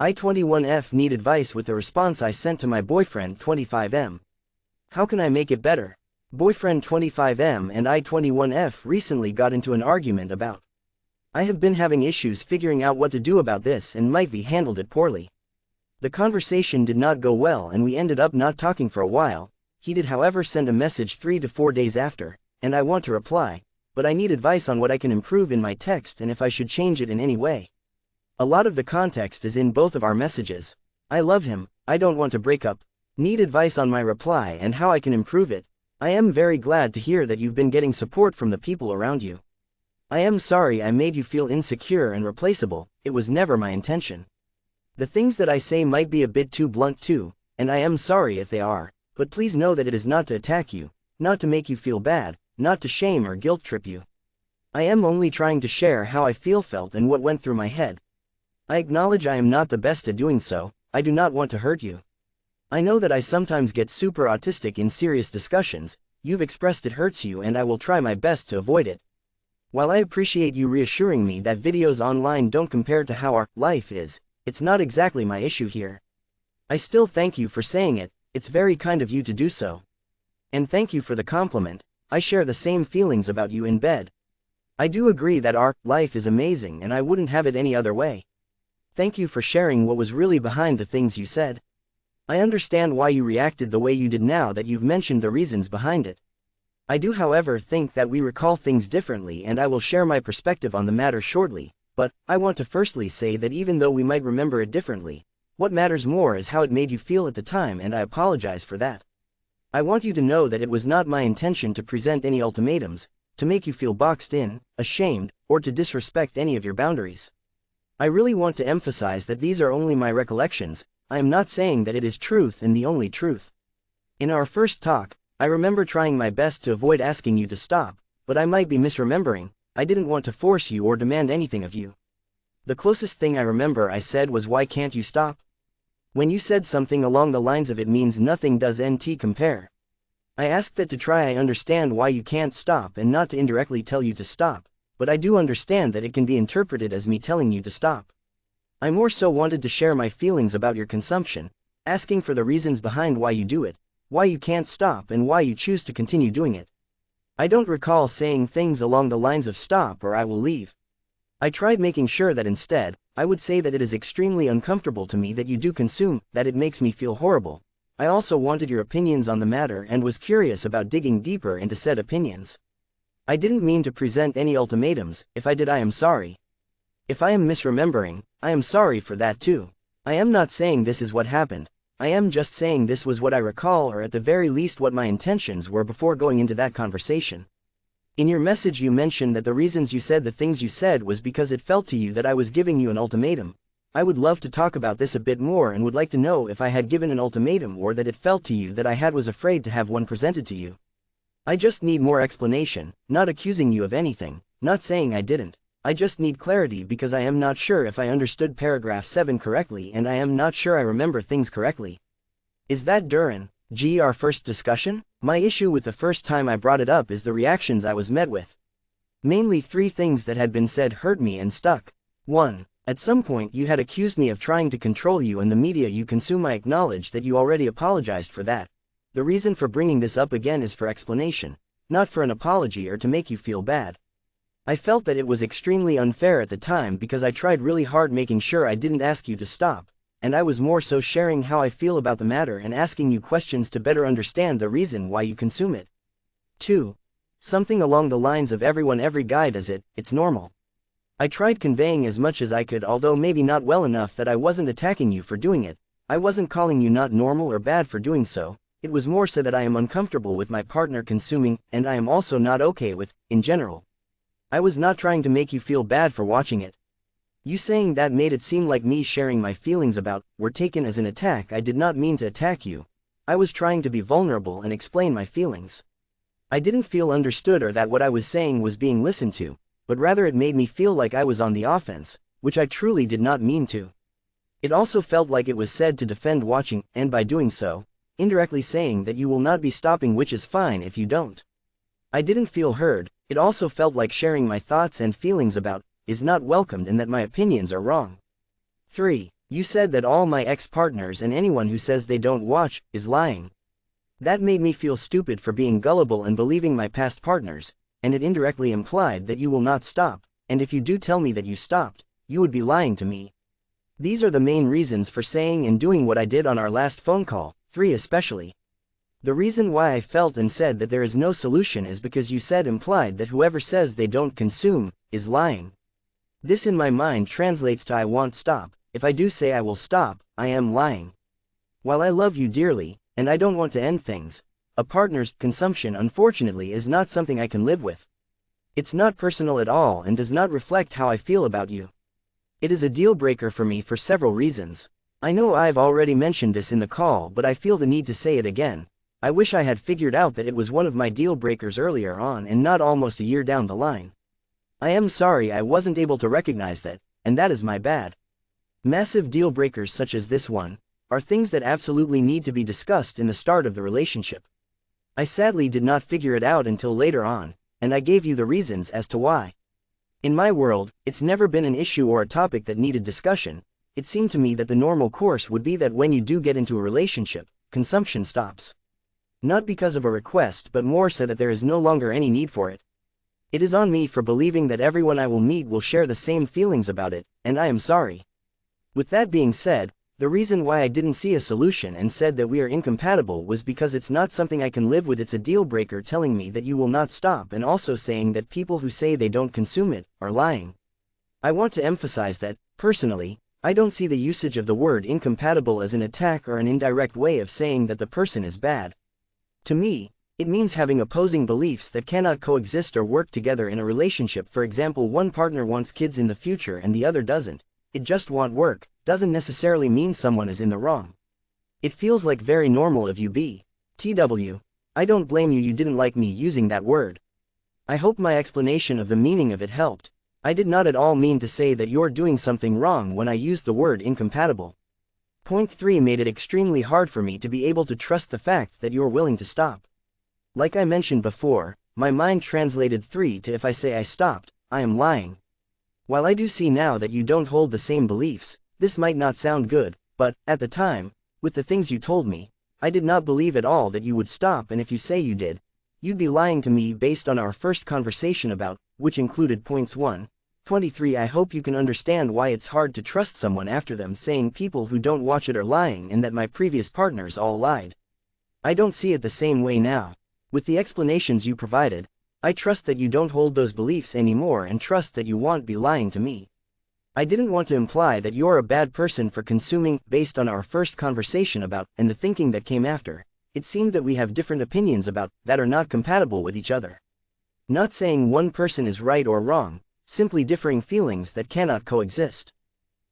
I21F need advice with the response I sent to my boyfriend 25M. How can I make it better? Boyfriend 25M and I21F recently got into an argument about. I have been having issues figuring out what to do about this and Myvi handled it poorly. The conversation did not go well and we ended up not talking for a while. He did however send a message 3 to 4 days after, and I want to reply, but I need advice on what I can improve in my text and if I should change it in any way. A lot of the context is in both of our messages. I love him, I don't want to break up. Need advice on my reply and how I can improve it. I am very glad to hear that you've been getting support from the people around you. I am sorry I made you feel insecure and replaceable, it was never my intention. The things that I say might be a bit too blunt too, and I am sorry if they are, but please know that it is not to attack you, not to make you feel bad, not to shame or guilt trip you. I am only trying to share how I felt and what went through my head. I acknowledge I am not the best at doing so, I do not want to hurt you. I know that I sometimes get super autistic in serious discussions, you've expressed it hurts you and I will try my best to avoid it. While I appreciate you reassuring me that videos online don't compare to how our life is, it's not exactly my issue here. I still thank you for saying it, it's very kind of you to do so. And thank you for the compliment, I share the same feelings about you in bed. I do agree that our life is amazing and I wouldn't have it any other way. Thank you for sharing what was really behind the things you said. I understand why you reacted the way you did now that you've mentioned the reasons behind it. I do however think that we recall things differently and I will share my perspective on the matter shortly, but I want to firstly say that even though we might remember it differently, what matters more is how it made you feel at the time and I apologize for that. I want you to know that it was not my intention to present any ultimatums, to make you feel boxed in, ashamed, or to disrespect any of your boundaries. I really want to emphasize that these are only my recollections, I am not saying that it is truth and the only truth. In our first talk, I remember trying my best to avoid asking you to stop, but I might be misremembering, I didn't want to force you or demand anything of you. The closest thing I remember I said was why can't you stop? When you said something along the lines of it means nothing does NT compare. I asked that to try I understand why you can't stop and not to indirectly tell you to stop. But I do understand that it can be interpreted as me telling you to stop. I more so wanted to share my feelings about your consumption, asking for the reasons behind why you do it, why you can't stop and why you choose to continue doing it. I don't recall saying things along the lines of stop or I will leave. I tried making sure that instead, I would say that it is extremely uncomfortable to me that you do consume, that it makes me feel horrible. I also wanted your opinions on the matter and was curious about digging deeper into said opinions. I didn't mean to present any ultimatums, if I did I am sorry. If I am misremembering, I am sorry for that too. I am not saying this is what happened, I am just saying this was what I recall or at the very least what my intentions were before going into that conversation. In your message you mentioned that the reasons you said the things you said was because it felt to you that I was giving you an ultimatum. I would love to talk about this a bit more and would like to know if I had given an ultimatum or that it felt to you that I was afraid to have one presented to you. I just need more explanation, not accusing you of anything, not saying I didn't. I just need clarity because I am not sure if I understood paragraph 7 correctly and I am not sure I remember things correctly. Is that Duran, our first discussion? My issue with the first time I brought it up is the reactions I was met with. Mainly 3 things that had been said hurt me and stuck. 1. At some point you had accused me of trying to control you and the media you consume. I acknowledge that you already apologized for that. The reason for bringing this up again is for explanation, not for an apology or to make you feel bad. I felt that it was extremely unfair at the time because I tried really hard making sure I didn't ask you to stop, and I was more so sharing how I feel about the matter and asking you questions to better understand the reason why you consume it. 2. Something along the lines of every guy does it, it's normal. I tried conveying as much as I could, although maybe not well enough, that I wasn't attacking you for doing it, I wasn't calling you not normal or bad for doing so. It was more so that I am uncomfortable with my partner consuming, and I am also not okay with, in general. I was not trying to make you feel bad for watching it. You saying that made it seem like me sharing my feelings about, were taken as an attack. I did not mean to attack you. I was trying to be vulnerable and explain my feelings. I didn't feel understood or that what I was saying was being listened to, but rather it made me feel like I was on the offense, which I truly did not mean to. It also felt like it was said to defend watching, and by doing so, indirectly saying that you will not be stopping, which is fine if you don't. I didn't feel heard. It also felt like sharing my thoughts and feelings about, is not welcomed and that my opinions are wrong. 3. You said that all my ex-partners and anyone who says they don't watch is lying. That made me feel stupid for being gullible and believing my past partners, and it indirectly implied that you will not stop, and if you do tell me that you stopped, you would be lying to me. These are the main reasons for saying and doing what I did on our last phone call, 3 especially. The reason why I felt and said that there is no solution is because you said implied that whoever says they don't consume is lying. This in my mind translates to I won't stop. If I do say I will stop, I am lying. While I love you dearly, and I don't want to end things, a partner's consumption unfortunately is not something I can live with. It's not personal at all and does not reflect how I feel about you. It is a deal breaker for me for several reasons. I know I've already mentioned this in the call, but I feel the need to say it again. I wish I had figured out that it was one of my deal breakers earlier on and not almost a year down the line. I am sorry I wasn't able to recognize that, and that is my bad. Massive deal breakers such as this one are things that absolutely need to be discussed in the start of the relationship. I sadly did not figure it out until later on, and I gave you the reasons as to why. In my world, it's never been an issue or a topic that needed discussion. It seemed to me that the normal course would be that when you do get into a relationship, consumption stops. Not because of a request, but more so that there is no longer any need for it. It is on me for believing that everyone I will meet will share the same feelings about it, and I am sorry. With that being said, the reason why I didn't see a solution and said that we are incompatible was because it's not something I can live with. It's a deal breaker telling me that you will not stop and also saying that people who say they don't consume it are lying. I want to emphasize that, personally, I don't see the usage of the word incompatible as an attack or an indirect way of saying that the person is bad. To me, it means having opposing beliefs that cannot coexist or work together in a relationship. For example, one partner wants kids in the future and the other doesn't. It just won't work. Doesn't necessarily mean someone is in the wrong. It feels like very normal of you TW. I don't blame you didn't like me using that word. I hope my explanation of the meaning of it helped. I did not at all mean to say that you're doing something wrong when I used the word incompatible. Point 3 made it extremely hard for me to be able to trust the fact that you're willing to stop. Like I mentioned before, my mind translated 3 to if I say I stopped, I am lying. While I do see now that you don't hold the same beliefs, this might not sound good, but, at the time, with the things you told me, I did not believe at all that you would stop, and if you say you did, you'd be lying to me based on our first conversation about, which included points 1, 23. I hope you can understand why it's hard to trust someone after them saying people who don't watch it are lying and that my previous partners all lied. I don't see it the same way now. With the explanations you provided, I trust that you don't hold those beliefs anymore and trust that you won't be lying to me. I didn't want to imply that you're a bad person for consuming based on our first conversation about and the thinking that came after. It seemed that we have different opinions about that are not compatible with each other. Not saying one person is right or wrong, simply differing feelings that cannot coexist.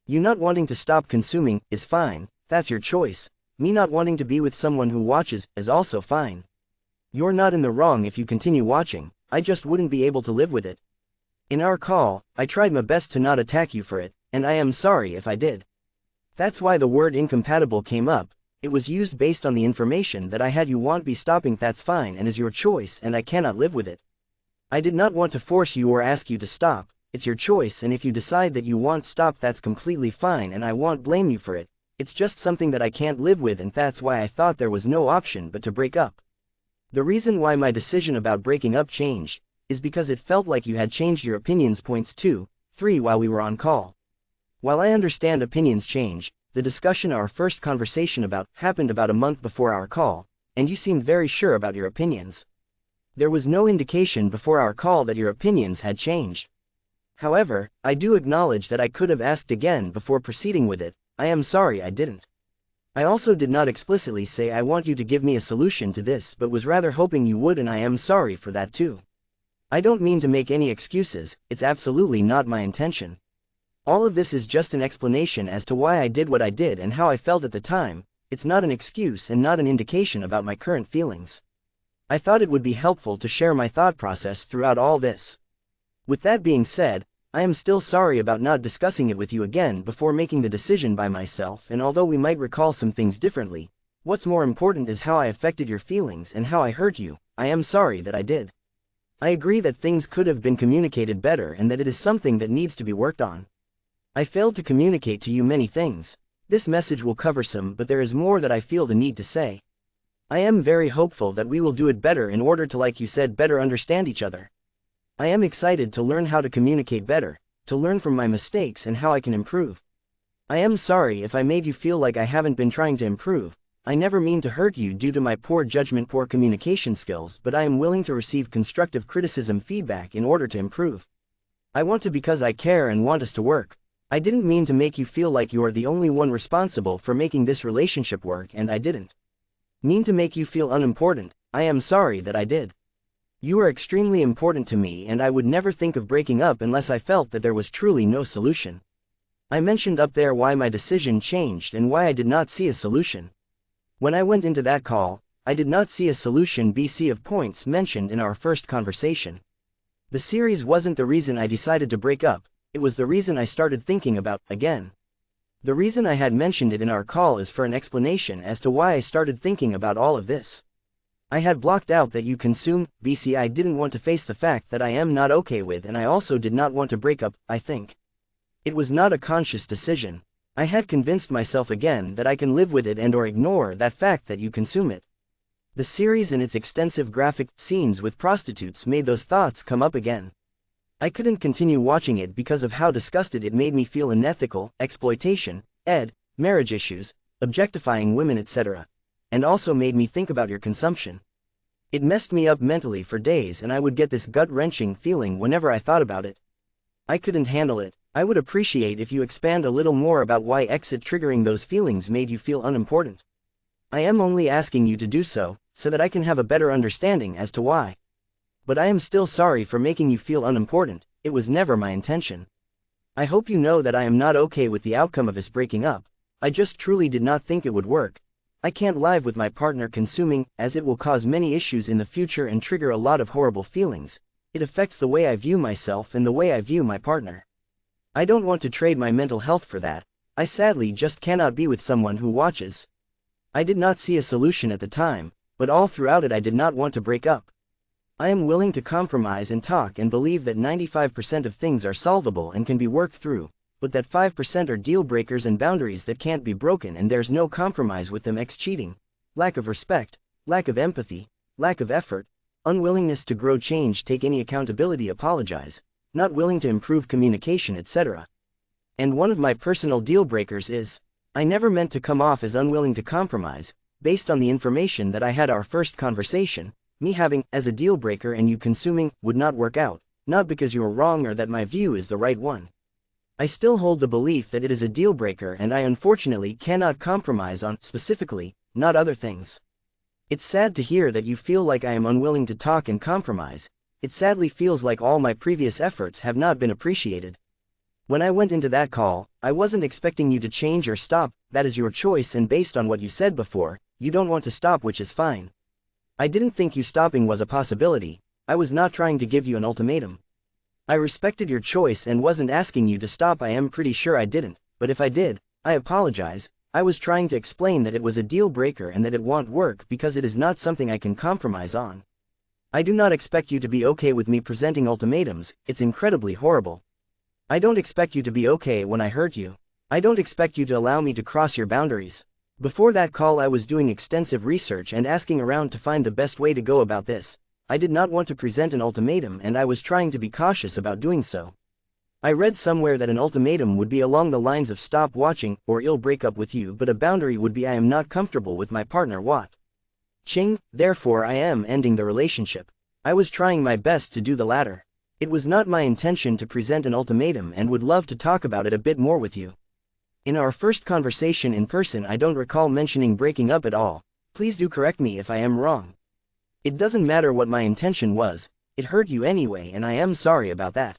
You not wanting to stop consuming is fine, that's your choice. Me not wanting to be with someone who watches is also fine. You're not in the wrong if you continue watching, I just wouldn't be able to live with it. In our call, I tried my best to not attack you for it, and I am sorry if I did. That's why the word incompatible came up. It was used based on the information that I had. You won't be stopping, that's fine and is your choice, and I cannot live with it. I did not want to force you or ask you to stop. It's your choice, and if you decide that you won't stop, that's completely fine and I won't blame you for it. It's just something that I can't live with, and that's why I thought there was no option but to break up. The reason why my decision about breaking up changed is because it felt like you had changed your opinions. Points 2, 3 while we were on call. While I understand opinions change, the discussion our first conversation about happened about a month before our call, and you seemed very sure about your opinions. There was no indication before our call that your opinions had changed. However, I do acknowledge that I could have asked again before proceeding with it. I am sorry I didn't. I also did not explicitly say I want you to give me a solution to this, but was rather hoping you would, and I am sorry for that too. I don't mean to make any excuses, it's absolutely not my intention. All of this is just an explanation as to why I did what I did and how I felt at the time. It's not an excuse and not an indication about my current feelings. I thought it would be helpful to share my thought process throughout all this. With that being said, I am still sorry about not discussing it with you again before making the decision by myself, and although we might recall some things differently, what's more important is how I affected your feelings and how I hurt you. I am sorry that I did. I agree that things could have been communicated better and that it is something that needs to be worked on. I failed to communicate to you many things. This message will cover some, but there is more that I feel the need to say. I am very hopeful that we will do it better in order to, like you said, better understand each other. I am excited to learn how to communicate better, to learn from my mistakes and how I can improve. I am sorry if I made you feel like I haven't been trying to improve. I never mean to hurt you due to my poor judgment, poor communication skills, but I am willing to receive constructive criticism, feedback in order to improve. I want to because I care and want us to work. I didn't mean to make you feel like you are the only one responsible for making this relationship work, and I didn't mean to make you feel unimportant. I am sorry that I did. You are extremely important to me, and I would never think of breaking up unless I felt that there was truly no solution. I mentioned up there why my decision changed and why I did not see a solution. When I went into that call, I did not see a solution BC of points mentioned in our first conversation. The series wasn't the reason I decided to break up, it was the reason I started thinking about, again. The reason I had mentioned it in our call is for an explanation as to why I started thinking about all of this. I had blocked out that you consume, BC. I didn't want to face the fact that I am not okay with, and I also did not want to break up, I think. It was not a conscious decision. I had convinced myself again that I can live with it and or ignore that fact that you consume it. The series and its extensive graphic scenes with prostitutes made those thoughts come up again. I couldn't continue watching it because of how disgusted it made me feel. Unethical, exploitation, marriage issues, objectifying women, etc. And also made me think about your consumption. It messed me up mentally for days, and I would get this gut-wrenching feeling whenever I thought about it. I couldn't handle it. I would appreciate if you expand a little more about why exit triggering those feelings made you feel unimportant. I am only asking you to do so that I can have a better understanding as to why. But I am still sorry for making you feel unimportant. It was never my intention. I hope you know that I am not okay with the outcome of us breaking up. I just truly did not think it would work. I can't live with my partner consuming, as it will cause many issues in the future and trigger a lot of horrible feelings. It affects the way I view myself and the way I view my partner. I don't want to trade my mental health for that. I sadly just cannot be with someone who watches. I did not see a solution at the time, but all throughout it I did not want to break up. I am willing to compromise and talk and believe that 95% of things are solvable and can be worked through, but that 5% are deal breakers and boundaries that can't be broken, and there's no compromise with them. Cheating, lack of respect, lack of empathy, lack of effort, unwillingness to grow, change, take any accountability, apologize, not willing to improve communication, etc. And one of my personal deal breakers is, I never meant to come off as unwilling to compromise, based on the information that I had our first conversation. Me having as a deal breaker and you consuming would not work out, not because you are wrong or that my view is the right one. I still hold the belief that it is a deal breaker, and I unfortunately cannot compromise on, specifically, not other things. It's sad to hear that you feel like I am unwilling to talk and compromise. It sadly feels like all my previous efforts have not been appreciated. When I went into that call, I wasn't expecting you to change or stop. That is your choice, and based on what you said before, you don't want to stop, which is fine. I didn't think you stopping was a possibility. I was not trying to give you an ultimatum. I respected your choice and wasn't asking you to stop. I am pretty sure I didn't, but if I did, I apologize. I was trying to explain that it was a deal breaker and that it won't work because it is not something I can compromise on. I do not expect you to be okay with me presenting ultimatums. It's incredibly horrible. I don't expect you to be okay when I hurt you. I don't expect you to allow me to cross your boundaries. Before that call I was doing extensive research and asking around to find the best way to go about this. I did not want to present an ultimatum, and I was trying to be cautious about doing so. I read somewhere that an ultimatum would be along the lines of stop watching or I'll break up with you, but a boundary would be I am not comfortable with my partner watching, therefore I am ending the relationship. I was trying my best to do the latter. It was not my intention to present an ultimatum and would love to talk about it a bit more with you. In our first conversation in person I don't recall mentioning breaking up at all. Please do correct me if I am wrong. It doesn't matter what my intention was, it hurt you anyway, and I am sorry about that.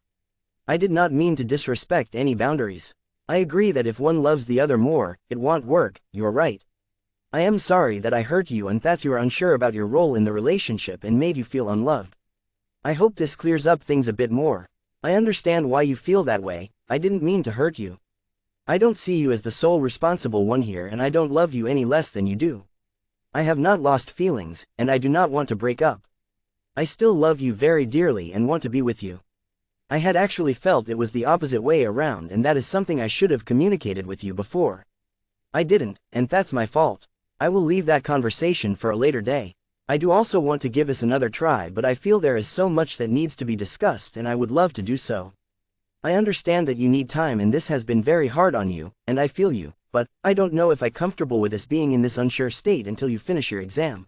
I did not mean to disrespect any boundaries. I agree that if one loves the other more, it won't work. You're right. I am sorry that I hurt you and that you are unsure about your role in the relationship and made you feel unloved. I hope this clears up things a bit more. I understand why you feel that way. I didn't mean to hurt you. I don't see you as the sole responsible one here, and I don't love you any less than you do. I have not lost feelings, and I do not want to break up. I still love you very dearly and want to be with you. I had actually felt it was the opposite way around, and that is something I should have communicated with you before. I didn't, and that's my fault. I will leave that conversation for a later day. I do also want to give us another try, but I feel there is so much that needs to be discussed and I would love to do so. I understand that you need time and this has been very hard on you, and I feel you, but I don't know if I'm comfortable with us being in this unsure state until you finish your exam.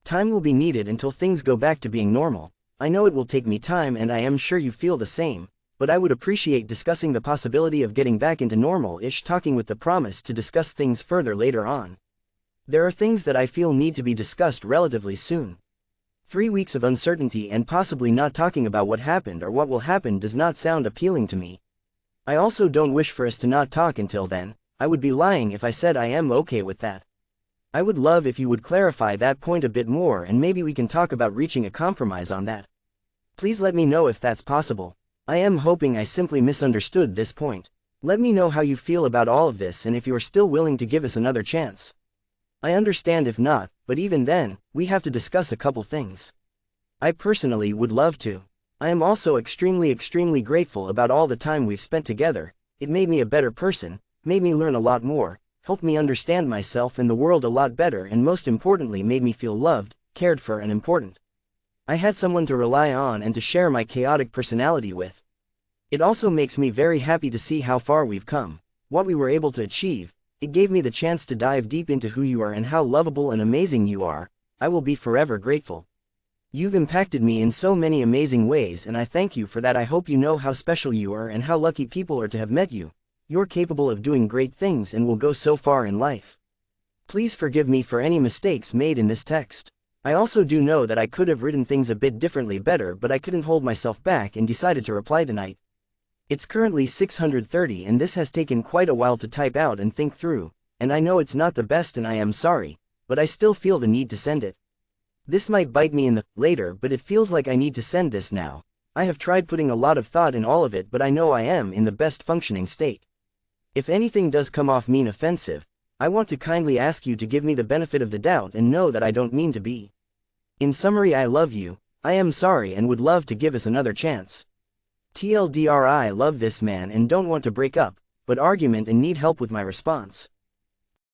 Time will be needed until things go back to being normal. I know it will take me time and I am sure you feel the same, but I would appreciate discussing the possibility of getting back into normal-ish talking with the promise to discuss things further later on. There are things that I feel need to be discussed relatively soon. 3 weeks of uncertainty and possibly not talking about what happened or what will happen does not sound appealing to me. I also don't wish for us to not talk until then. I would be lying if I said I am okay with that. I would love if you would clarify that point a bit more and maybe we can talk about reaching a compromise on that. Please let me know if that's possible. I am hoping I simply misunderstood this point. Let me know how you feel about all of this and if you are still willing to give us another chance. I understand if not, but even then, we have to discuss a couple things. I personally would love to. I am also extremely grateful about all the time we've spent together. It made me a better person, made me learn a lot more, helped me understand myself and the world a lot better, and most importantly made me feel loved, cared for and important. I had someone to rely on and to share my chaotic personality with. It also makes me very happy to see how far we've come, what we were able to achieve. It gave me the chance to dive deep into who you are and how lovable and amazing you are. I will be forever grateful. You've impacted me in so many amazing ways and I thank you for that. I hope you know how special you are and how lucky people are to have met you. You're capable of doing great things and will go so far in life. Please forgive me for any mistakes made in this text. I also do know that I could have written things a bit differently better, but I couldn't hold myself back and decided to reply tonight. It's currently 6:30 and this has taken quite a while to type out and think through, and I know it's not the best and I am sorry, but I still feel the need to send it. This might bite me in the later, but it feels like I need to send this now. I have tried putting a lot of thought in all of it, but I know I am in the best functioning state. If anything does come off mean offensive, I want to kindly ask you to give me the benefit of the doubt and know that I don't mean to be. In summary, I love you, I am sorry and would love to give us another chance. TLDR, I love this man and don't want to break up, but argument and need help with my response.